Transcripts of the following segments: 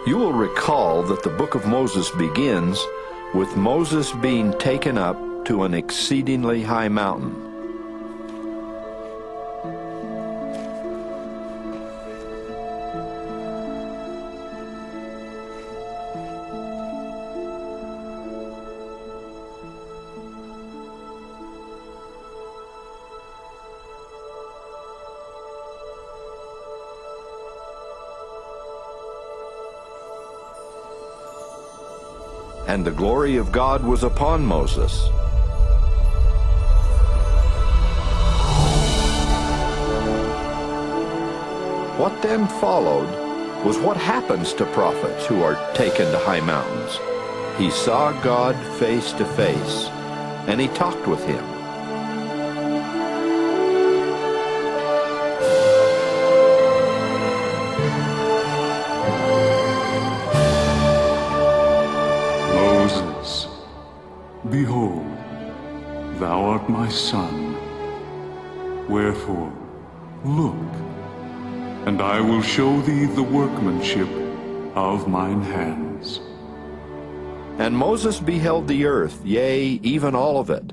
You will recall that the book of Moses begins with Moses being taken up to an exceedingly high mountain. And the glory of God was upon Moses. What then followed was what happens to prophets who are taken to high mountains. He saw God face to face, and he talked with him. Behold, thou art my son. Wherefore, look, and I will show thee the workmanship of mine hands. And Moses beheld the earth, yea, even all of it.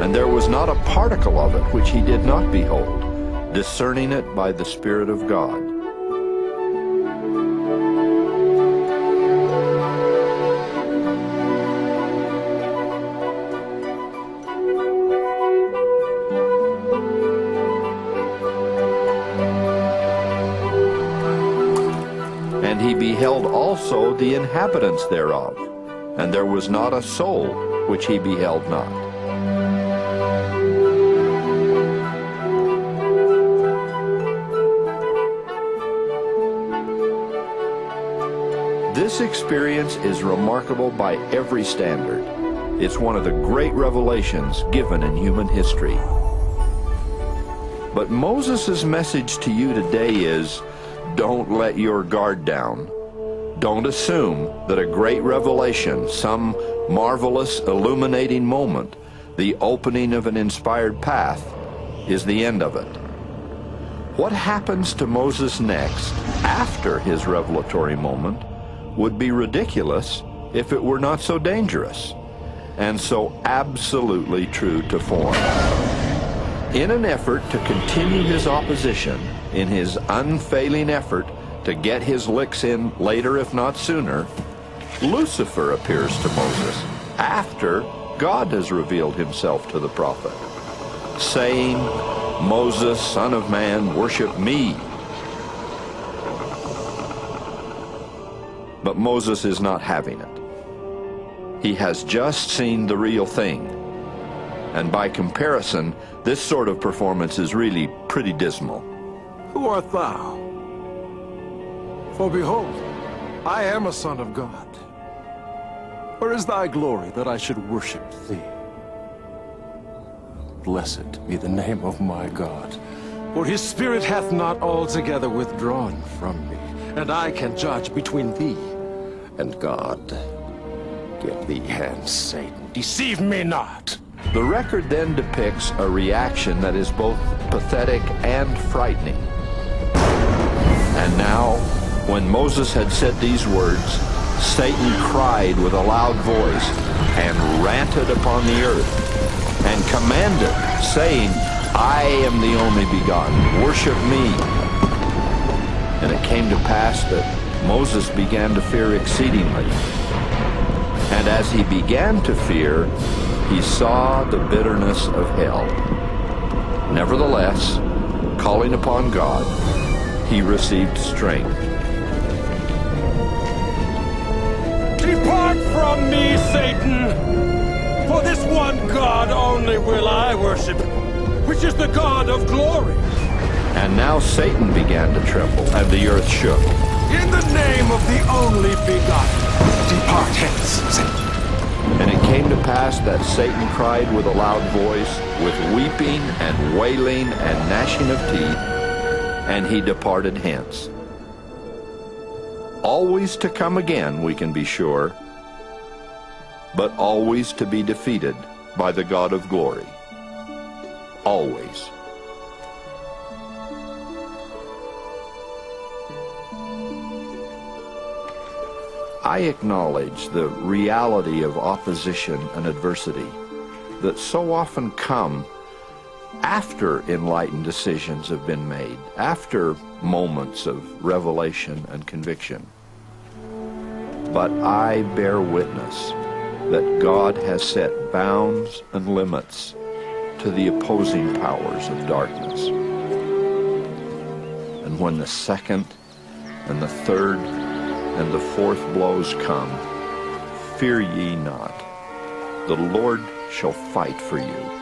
And there was not a particle of it which he did not behold, discerning it by the Spirit of God. And he beheld also the inhabitants thereof, and there was not a soul which he beheld not. This experience is remarkable by every standard. It's one of the great revelations given in human history. But Moses' message to you today is, don't let your guard down. Don't assume that a great revelation, some marvelous illuminating moment, the opening of an inspired path, is the end of it. What happens to Moses next, after his revelatory moment, would be ridiculous if it were not so dangerous, and so absolutely true to form. In an effort to continue his opposition, in his unfailing effort to get his licks in later, if not sooner, Lucifer appears to Moses after God has revealed himself to the prophet, saying, Moses, son of man, worship me. But Moses is not having it. He has just seen the real thing. And by comparison, this sort of performance is really pretty dismal. Who art thou? For behold, I am a son of God. Where is thy glory that I should worship thee? Blessed be the name of my God, for his spirit hath not altogether withdrawn from me, and I can judge between thee and God. Get thee hence, Satan, deceive me not. The record then depicts a reaction that is both pathetic and frightening. And now, when Moses had said these words, Satan cried with a loud voice and ranted upon the earth and commanded, saying, I am the only begotten, worship me. And it came to pass that Moses began to fear exceedingly. And as he began to fear, he saw the bitterness of hell. Nevertheless, calling upon God, he received strength. Depart from me, Satan! For this one God only will I worship, which is the God of glory. And now Satan began to tremble, and the earth shook. In the name of the only begotten, depart hence, Satan. And it came to pass that Satan cried with a loud voice, with weeping and wailing and gnashing of teeth, and he departed hence. Always to come again, we can be sure, but always to be defeated by the God of glory. Always. I acknowledge the reality of opposition and adversity that so often come after enlightened decisions have been made, after moments of revelation and conviction. But I bear witness that God has set bounds and limits to the opposing powers of darkness. And when the second and the third and the fourth blows come, fear ye not. The Lord shall fight for you.